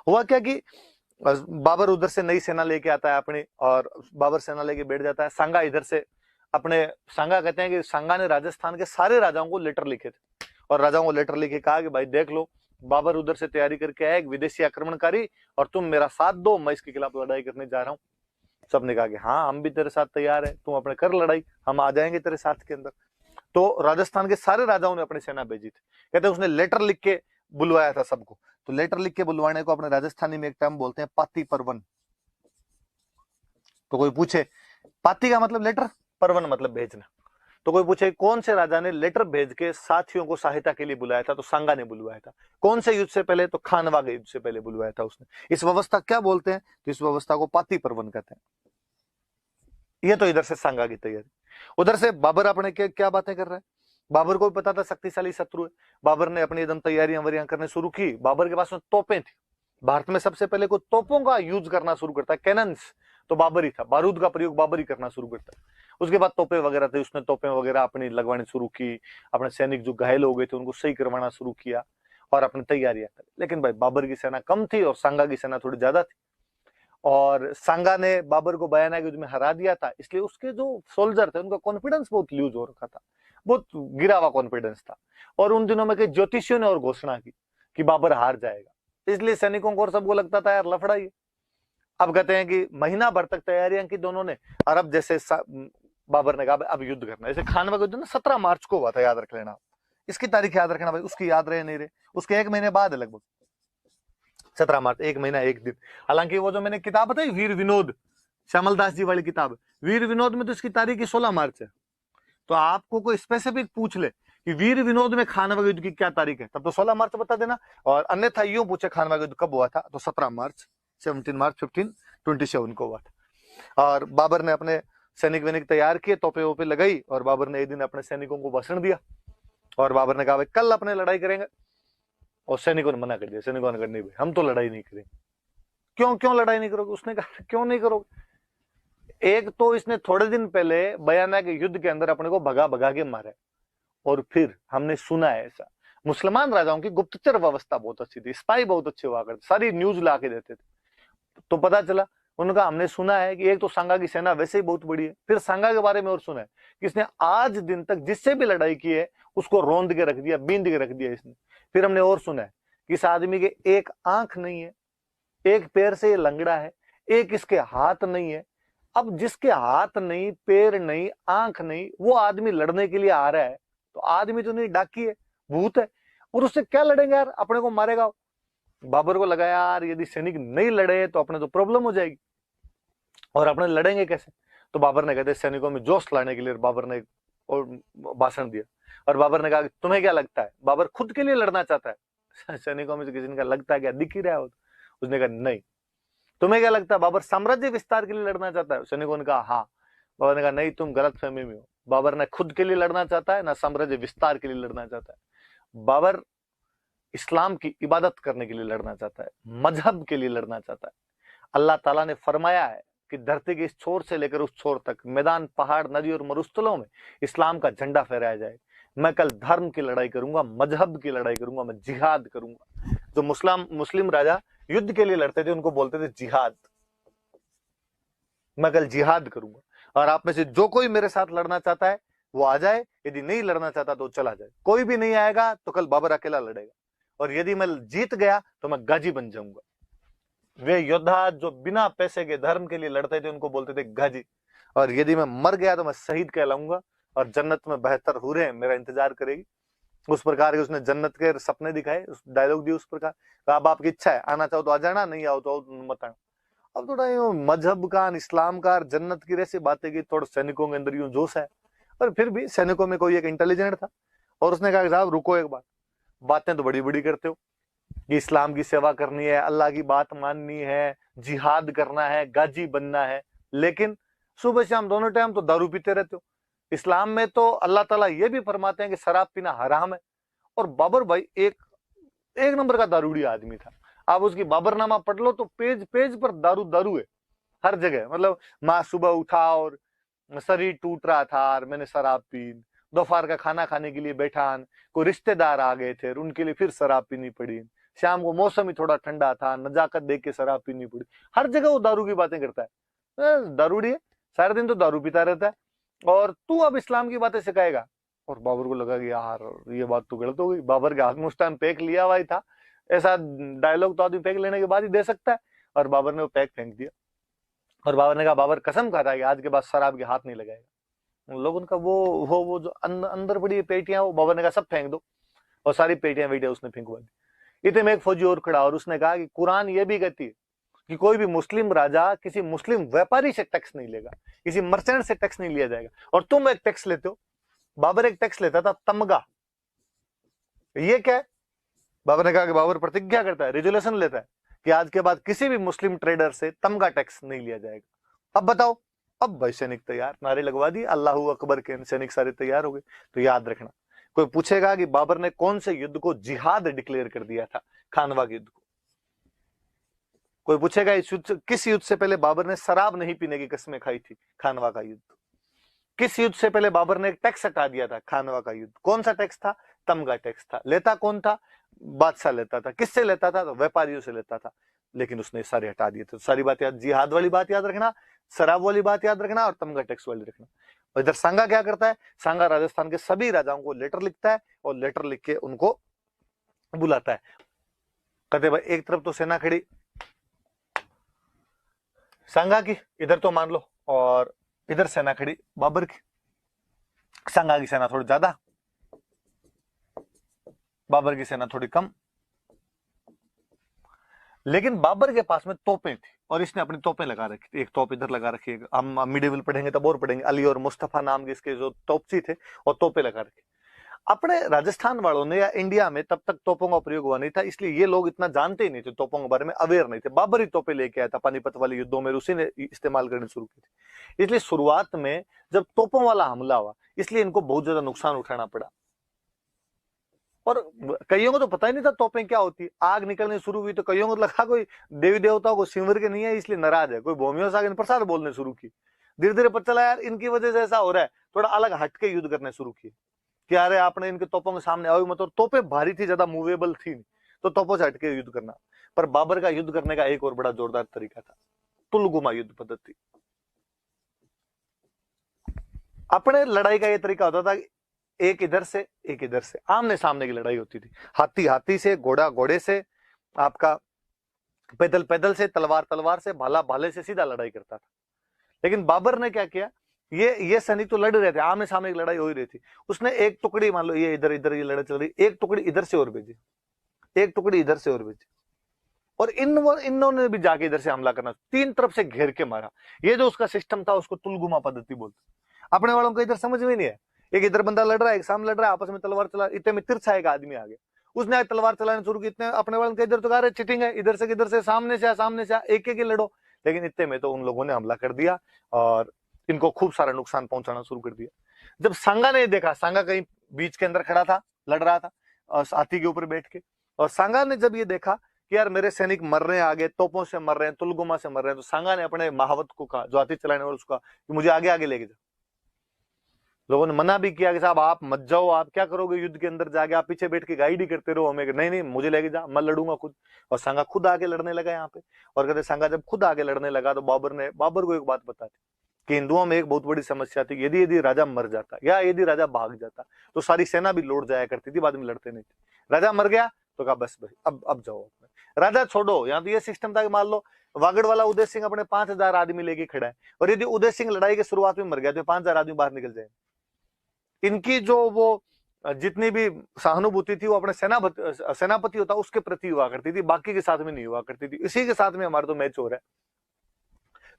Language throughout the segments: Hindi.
हुआ क्या कि बाबर उधर से नई सेना लेके आता है अपनी, और बाबर सेना लेके बैठ जाता है। सांगा इधर से अपने, सांगा कहते हैं कि सांगा ने राजस्थान के सारे राजाओं को लेटर लिखे थे, और राजाओं को लेटर लिखे कहा कि भाई देख लो, बाबर उधर से तैयारी करके आया एक विदेशी आक्रमणकारी, और तुम मेरा साथ दो, मैं इसके खिलाफ लड़ाई करने जा रहा हूँ। सबने कहा कि हाँ हम भी तेरे साथ तैयार है, तुम अपने कर लड़ाई, हम आ जाएंगे तेरे साथ के अंदर। तो राजस्थान के सारे राजाओं ने अपनी सेना भेजी थी। कहते हैं उसने लेटर लिख के बुलवाया था सबको। तो लेटर लिख के बुलवाने को अपने राजस्थानी में एक टर्म बोलते हैं पाती परवन। तो कोई पूछे पाती का मतलब लेटर, परवन मतलब भेजना। तो कोई पूछे कौन से राजा ने लेटर भेज के साथियों को सहायता के लिए बुलाया था, तो सांगा ने बुलवाया था। कौन से युद्ध से पहले, तो खानवा के युद्ध से पहले बुलवाया था उसने। इस व्यवस्था क्या बोलते हैं, तो इस व्यवस्था को पाती परवन कहते हैं। ये तो इधर से सांगा की तैयारी। उधर से बाबर अपने क्या बातें कर रहा है। बाबर को भी पता था शक्तिशाली शत्रु है। बाबर ने अपनी एकदम तैयारियां वरियां करने शुरू की। बाबर के पास में तोपें थी। भारत में सबसे पहले कोई तोपों का यूज करना शुरू करता है, कैनन्स, तो बाबर ही था। बारूद का प्रयोग बाबर ही करना शुरू करता है। उसके बाद तोपें वगैरह थे, उसने तोपें वगैरह अपनी लगवानी शुरू की। अपने सैनिक जो घायल हो गए थे उनको सही करवाना शुरू किया, और अपनी तैयारियां करी। लेकिन भाई बाबर की सेना कम थी और सांगा की सेना थोड़ी ज्यादा थी। और सांगा ने बाबर को बयाना युद्ध में हरा दिया था, इसलिए उसके जो सोल्जर थे उनका कॉन्फिडेंस बहुत लूज हो रखा था, बहुत गिरा हुआ कॉन्फिडेंस था। और उन दिनों में कई ज्योतिषियों ने और घोषणा की कि बाबर हार जाएगा। इसलिए सैनिकों को और सबको लगता था यार लफड़ा ही। अब कहते हैं कि महीना भर तक तैयारियां की दोनों ने, और अब जैसे बाबर ने कहा अब युद्ध करना है। जैसे खानवा का युद्ध ना 17 मार्च को हुआ था, याद रख लेना। इसकी तारीख याद रखना भाई, उसकी याद रहे नहीं रहे, उसके एक महीने बाद है लगभग 17 मार्च, एक महीना एक दिन। हालांकि वो जो मैंने किताब बताई वीर विनोद, श्यामल दास जी वाली किताब, वीर विनोद में तो इसकी तारीख 16 मार्च है। तो आपको कोई स्पेसिफिक पूछ ले कि वीर विनोद में खानवा युद्ध की क्या तारीख है, तब तो 16 मार्च बता देना। और अन्यथा यूं पूछे खानवा युद्ध कब हुआ था, तो 17 मार्च, 17 मार्च 1527 को हुआ था। और बाबर ने अपने सैनिक वैनिक तैयार किए, तोपे वोपे लगाई, और बाबर ने एक दिन अपने सैनिकों को भाषण दिया। और बाबर ने कहा भाई कल अपने लड़ाई करेंगे। और सैनिकों ने मना कर दिया। सैनिकों ने कहा नहीं भाई हम तो लड़ाई नहीं करेंगे। क्यों लड़ाई नहीं करोगे? उसने कहा क्यों नहीं करोगे? एक तो इसने थोड़े दिन पहले बयाना के युद्ध के अंदर अपने को भगा भगा के मारा, और फिर हमने सुना है ऐसा मुसलमान राजाओं की गुप्तचर व्यवस्था बहुत अच्छी थी, स्पाई बहुत अच्छे हुआ करते, सारी न्यूज ला के देते थे। तो पता चला, उनका हमने सुना है कि एक तो सांगा की सेना वैसे ही बहुत बड़ी है, फिर सांगा के बारे में और सुना है कि इसने आज दिन तक जिससे भी लड़ाई की है उसको रौंद के रख दिया, बींद के रख दिया इसने। फिर हमने और सुना है कि इस आदमी के एक आंख नहीं है, एक पैर से ये लंगड़ा है, एक इसके हाथ नहीं है। अब जिसके हाथ नहीं, पैर नहीं, आंख नहीं, वो आदमी लड़ने के लिए आ रहा है, तो आदमी तो नहीं, डाकी है, भूत है, और उससे क्या लड़ेंगे यार, अपने को मारेगा। बाबर को लगा यार यदि सैनिक नहीं लड़े तो अपने तो प्रॉब्लम हो जाएगी, और अपने लड़ेंगे कैसे। तो बाबर ने कहते सैनिकों में जोश लाने के लिए बाबर ने और भाषण दिया। और बाबर ने कहा कि तुम्हें क्या लगता है, बाबर खुद के लिए लड़ना चाहता है। सैनिकों में से किसी ने कहा लगता है क्या, दिख ही रहा है। उसने कहा नहीं। तुम्हें क्या लगता है, बाबर साम्राज्य विस्तार के लिए लड़ना चाहता है? सैनिकों ने कहा हाँ। बाबर ने कहा नहीं, तुम गलत फहमी में हो। बाबर ने खुद के लिए लड़ना चाहता है ना साम्राज्य विस्तार के लिए लड़ना चाहता है। बाबर इस्लाम की इबादत करने के लिए लड़ना चाहता है, मजहब के लिए लड़ना चाहता है। अल्लाह ताला ने फरमाया है कि धरती के इस छोर से लेकर उस छोर तक, मैदान, पहाड़, नदी और मरुस्थलों में इस्लाम का झंडा फहराया जाए। मैं कल धर्म की लड़ाई करूंगा, मजहब की लड़ाई करूंगा, मैं जिहाद करूंगा। जो मुस्लिम राजा युद्ध के लिए लड़ते थे उनको बोलते थे जिहाद। मैं कल जिहाद करूंगा, और आप में से जो कोई मेरे साथ लड़ना चाहता है वो आ जाए, यदि नहीं लड़ना चाहता तो चला जाए। कोई भी नहीं आएगा तो कल बाबर अकेला लड़ेगा, और यदि मैं जीत गया तो मैं गाजी बन जाऊंगा। वे योद्धा जो बिना पैसे के धर्म के लिए लड़ते थे उनको बोलते थे गाजी। और यदि मैं मर गया तो मैं शहीद कहलाऊंगा, और जन्नत में बेहतर हुरें मेरा इंतजार करेगी। उस प्रकार के उसने जन्नत के सपने दिखाए, उस डायलॉग दिए उस प्रकार। अब आपकी इच्छा है, आना चाहो तो आ जाना, नहीं आओ तो मत आना। अब थोड़ा यूं मजहब का, इस्लाम का, जन्नत की ऐसी बातें की, थोड़ा सैनिकों के अंदर यूं जोश है। पर फिर भी सैनिकों में कोई एक इंटेलिजेंट था, और उसने कहा साहब रुको एक बात, बातें तो बड़ी बड़ी करते हो कि इस्लाम की सेवा करनी है, अल्लाह की बात माननी है, जिहाद करना है, गाजी बनना है, लेकिन सुबह शाम दोनों टाइम तो दारू पीते रहते हो। इस्लाम में तो अल्लाह ताला ये भी फरमाते हैं कि शराब पीना हराम है। और बाबर भाई एक एक नंबर का दारूड़ी आदमी था। आप उसकी बाबरनामा पढ़ लो तो पेज पेज पर दारू दारू है हर जगह। मतलब माँ सुबह उठा और शरीर टूट रहा था और मैंने शराब पी, दोपहर का खाना खाने के लिए बैठा, कोई रिश्तेदार आ गए थे उनके लिए फिर शराब पीनी पड़ी, शाम को मौसम ही थोड़ा ठंडा था, नजाकत देख के शराब पीनी पड़ी। हर जगह वो दारू की बातें करता है, दारूड़ी है, सारे दिन तो दारू पीता रहता है, और तू अब इस्लाम की बातें सिखाएगा। और बाबर को लगा कि यार ये बात तो गलत हो गई। बाबर के हाथ में उस टाइम पैक लिया हुआ ही था, ऐसा डायलॉग तो आदमी पैक लेने के बाद ही दे सकता है, और बाबर ने वो पैक फेंक दिया। और बाबर ने कहा, बाबर कसम खाता है कि आज के बाद शराब के हाथ नहीं लगाएगा। उन लोगों का वो जो अंदर पड़ी पेटियां, वो बाबर ने कहा सब फेंक दो, और सारी पेटियां वेटियां उसने फेंकवा दी। इतने में एक फौजी और खड़ा, और उसने कहा कि कुरान ये भी कहती है कि कोई भी मुस्लिम राजा किसी मुस्लिम व्यापारी से टैक्स नहीं लेगा, किसी मर्चेंट से टैक्स नहीं लिया जाएगा, और तुम एक टैक्स लेते हो। बाबर एक टैक्स लेता था, तमगा। ये क्या है? बाबर ने कहा कि बाबर प्रतिज्ञा करता है, रेजुलेशन लेता है कि आज के बाद किसी भी मुस्लिम ट्रेडर से तमगा टैक्स नहीं लिया जाएगा। अब बताओ, अब भाई सैनिक तैयार, नारे लगवा दिए अल्लाहू अकबर के, सैनिक सारे तैयार हो गए। तो याद रखना, कोई पूछेगा कि बाबर ने कौन से युद्ध को जिहाद डिक्लेयर कर दिया था, खानवा के युद्ध को। कोई पूछेगा इस युद्ध, किस युद्ध से पहले बाबर ने शराब नहीं पीने की कस्में खाई थी, खानवा का युद्ध। किस युद्ध से पहले बाबर ने एक टैक्स हटा दिया था, खानवा का युद्ध। कौन सा टैक्स था? तमगा टैक्स था। लेता कौन था? बादशाह लेता था। किससे लेता था? तो व्यापारियों से लेता था, लेकिन उसने सारे हटा दिए थे। तो सारी बात याद, जिहाद वाली बात याद रखना, शराब वाली बात याद रखना, और तमगा टैक्स वाली रखना। और इधर सांगा क्या करता है? सांगा राजस्थान के सभी राजाओं को लेटर लिखता है, और लेटर लिख के उनको बुलाता है। कहते भाई एक तरफ तो सेना खड़ी सांगा की, इधर तो मान लो, और इधर सेना खड़ी बाबर की। सांगा की सेना थोड़ी ज्यादा, बाबर की सेना थोड़ी कम, लेकिन बाबर के पास में तोपें थी, और इसने अपनी तोपें लगा रखी थी। एक तोप इधर लगा रखी है, हम मिडिवल पढ़ेंगे तब और पढ़ेंगे, अली और मुस्तफा नाम के इसके जो तोपची थे, और तोपें लगा रखी। अपने राजस्थान वालों ने या इंडिया में तब तक तोपों का प्रयोग हुआ नहीं था, इसलिए ये लोग इतना जानते ही नहीं थे, तोपों के बारे में अवेयर नहीं थे। बाबर ही तोपें लेके आया था पानीपत वाले युद्धों में, उसी ने इस्तेमाल करनी शुरू की थी। इसलिए शुरुआत में जब तोपों वाला हमला हुआ, इसलिए इनको बहुत ज्यादा नुकसान उठाना पड़ा। और कईयों को तो पता ही नहीं था तोपें क्या होती है। आग निकलनी शुरू हुई तो कईयों को लगा कोई देवी देवताओं को सिमर के नहीं है, इसलिए नाराज है, कोई भूमियों से आगे प्रसाद बोलने शुरू की। धीरे धीरे पता चला यार इनकी वजह से ऐसा हो रहा है, थोड़ा अलग हटके युद्ध करने शुरू किए कि अरे आपने इनके तोपों के सामने आओ मत। और तोपें भारी थी, ज्यादा मूवेबल थी नहीं, तो तोपों से हटके युद्ध करना। पर बाबर का युद्ध करने का एक और बड़ा जोरदार तरीका था, तुलगुमा युद्ध पद्धति। अपने लड़ाई का यह तरीका होता था, एक इधर से एक इधर से, आमने सामने की लड़ाई होती थी। हाथी हाथी से, घोड़ा घोड़े से, आपका पैदल पैदल से, तलवार तलवार से, भाला भाले से, सीधा लड़ाई करता था। लेकिन बाबर ने क्या किया, ये सैनिक तो लड़ रहे थे, आमने सामने की लड़ाई हो ही रही थी। उसने एक टुकड़ी, मान लो ये इधर इधर ये लड़ाई चल रही, एक टुकड़ी इधर से और भेजी, एक टुकड़ी इधर से और भेजी, और इन्होंने भी जाके इधर से हमला करना, तीन तरफ से घेर के मारा। ये जो उसका सिस्टम था उसको तुलगुमा पद्धति बोलते। अपने वालों को इधर समझ में नहीं है, एक इधर बंदा लड़ रहा है, एक सामने लड़ रहा है, आपस में तलवार चला, इतने में तिरछा एक आदमी आ गया, उसने तलवार चलाने शुरू की। इतने अपने वालों के इधर तो कह रहे चिटिंग है, इधर से किधर से, सामने से सामने से एक एक लड़ो। लेकिन इतने में तो उन लोगों ने हमला कर दिया और इनको खूब सारा नुकसान पहुंचाना शुरू कर दिया। जब सांगा ने देखा, सांगा कहीं बीच के अंदर खड़ा था, लड़ रहा था हाथी के ऊपर बैठ के, और सांगा ने जब ये देखा कि यार मेरे सैनिक मर रहे हैं आगे, तोपों से मर रहे हैं, तुलगुमा से मर रहे हैं, तो सांगा ने अपने महावत को कहा, जो हाथी चलाने वाले, उसको कि मुझे आगे आगे लेके जाओ। लोगों ने मना भी किया कि साहब आप मत जाओ, आप क्या करोगे युद्ध के अंदर जाके, आप पीछे बैठ के गाइड ही करते रहो हमें। नहीं नहीं मुझे लेके जा, मैं लड़ूंगा खुद। और सांगा खुद आगे लड़ने लगा यहाँ पे। और कहते सांगा जब खुद आगे लड़ने लगा तो बाबर को एक बात बता थी कि हिंदुओं में एक बहुत बड़ी समस्या थी, यदि राजा मर जाता या यदि राजा भाग जाता तो सारी सेना भी लौट जाया करती थी, बाद में लड़ते नहीं थे। राजा मर गया तो कहा बस भाई अब जाओ, राजा छोड़ो। यहाँ तो ये सिस्टम था कि मान लो वागड़ वाला उदय सिंह अपने 5000 आदमी लेके खड़ा है, और यदि उदय सिंह लड़ाई की शुरुआत में मर गया तो 5000 आदमी बाहर निकल जाए। इनकी जो वो जितनी भी सहानुभूति थी वो अपने सेनापति होता उसके प्रति हुआ करती थी, बाकी के साथ में नहीं हुआ करती थी। इसी के साथ में हमारा तो मैच हो रहा है।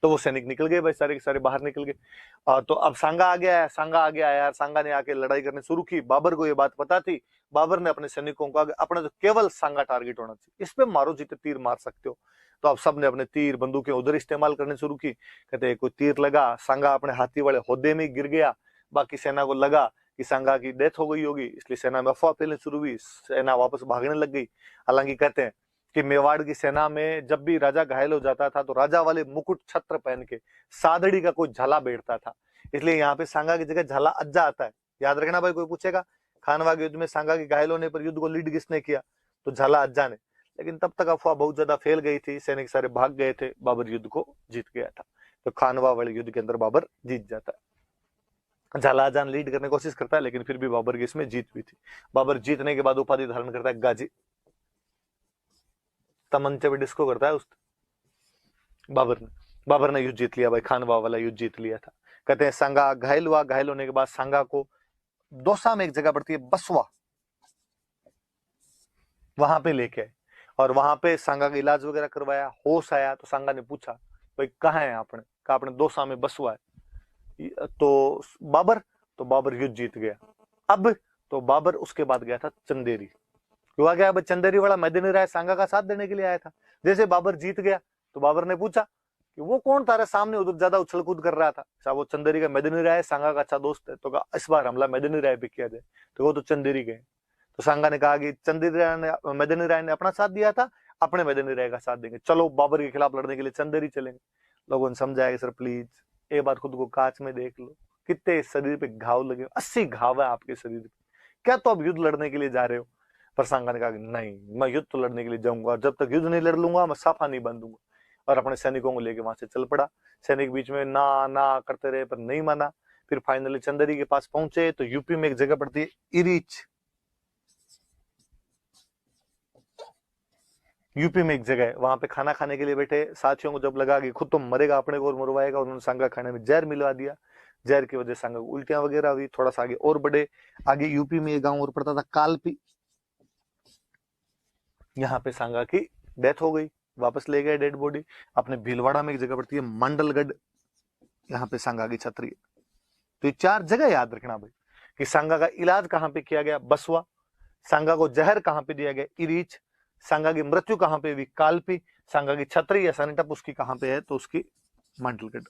तो वो सैनिक निकल गए भाई, सारे के सारे बाहर निकल गए। तो अब सांगा आ गया है यार, सांगा ने आके लड़ाई करनी शुरू की। बाबर को ये बात पता थी, बाबर ने अपने सैनिकों को अपना जो केवल सांगा टारगेट होना चाहिए, इस पे मारो जितने तीर मार सकते हो। तो अब सबने अपने तीर बंदूकें उधर इस्तेमाल करने शुरू की। कहते कोई तीर लगा, सांगा अपने हाथी वाले होदे में गिर गया। बाकी सेना को लगा कि सांगा की डेथ हो गई होगी, इसलिए सेना में अफवाह फैलनी शुरू हुई, सेना वापस भागने लग गई। हालांकि कहते हैं कि मेवाड़ की सेना में जब भी राजा घायल हो जाता था तो राजा वाले मुकुट छत्र पहन के सादड़ी का कोई झाला बैठता था, इसलिए यहाँ पे सांगा की जगह झाला अज्जा आता है। याद रखना भाई, कोई पूछेगा खानवा के युद्ध में सांगा के घायल होने पर युद्ध को लीड किसने किया, तो झाला अज्जा ने। लेकिन तब तक अफवाह बहुत ज्यादा फैल गई थी, सैनिक सारे भाग गए थे, बाबर युद्ध को जीत गया था। तो खानवा वाले युद्ध के अंदर बाबर जीत जाता है। झालाजान लीड करने की कोशिश करता है, लेकिन फिर भी बाबर की इसमें जीत हुई थी। बाबर जीतने के बाद उपाधि धारण करता है गाजी, तमंचे पे डिस्को करता है उस बाबर ने युद्ध जीत लिया भाई, खानवा वाला युद्ध जीत लिया था। कहते हैं सांगा घायल हुआ, घायल होने के बाद सांगा को दौसा में एक जगह पड़ती है बसवा, वहां पे लेके आए और वहां पे सांगा का इलाज वगैरह करवाया, होश आया तो सांगा ने पूछा भाई कहाँ है आपने, कहा आपने दौसा में बसवा है। तो बाबर युद्ध जीत गया। अब तो बाबर उसके बाद गया था चंदेरी, हुआ क्या, चंदेरी वाला मैदानी राय सांगा का साथ देने के लिए आया था। जैसे बाबर जीत गया तो बाबर ने पूछा कि वो कौन तारे सामने उधर ज्यादा उछल कूद कर रहा था, अच्छा वो चंदेरी का मैदानी राय, सांगा का अच्छा दोस्त है। तो कहा इस बार हमला मैदानी राय पे किया जाए, तो वो तो चंदेरी गए। तो सांगा ने कहा कि मैदानी राय ने अपना साथ दिया था, अपने मैदानी राय का साथ देंगे, चलो बाबर के खिलाफ लड़ने के लिए चंदेरी चलेंगे। लोगों ने समझाया सर प्लीज एक बार खुद को कांच में देख लो, कितने शरीर पे घाव लगे, 80 घाव है आपके शरीर पे, क्या तो अब युद्ध लड़ने के लिए जा रहे हो। पर सांगा ने कहा नहीं, मैं युद्ध तो लड़ने के लिए जाऊंगा, और जब तक युद्ध नहीं लड़ लूंगा मैं साफा नहीं बांधूंगा। और अपने सैनिकों को लेके वहां से चल पड़ा। सैनिक बीच में ना ना करते रहे पर नहीं माना। फिर फाइनली चंदेरी के पास पहुंचे तो यूपी में एक जगह पड़ती है इरीच, यूपी में एक जगह है, वहां पे खाना खाने के लिए बैठे। साथियों को जब लगा कि खुद तो मरेगा, अपने को और मरवाएगा, उन्होंने सांगा खाने में जहर मिलवा दिया। जहर की वजह से सांगा को उल्टियां वगैरह हुई। थोड़ा सा आगे और बढ़े, आगे यूपी में एक गांव और पड़ता था कालपी, यहाँ पे सांगा की डेथ हो गई, वापस ले गए डेड बॉडी। अपने भीलवाड़ा में एक जगह पड़ती है मंडलगढ़, यहाँ पे सांगा की छतरी है। तो ये 4 जगह याद रखना भाई कि सांगा का इलाज कहां पे किया गया, बसवा। सांगा को जहर कहां पे दिया गया, इरीच। सांगा की मृत्यु कहां पे हुई, कालपी। सांगा की छतरी या सैनिटप उसकी कहां पे है, तो उसकी मंडलगढ़।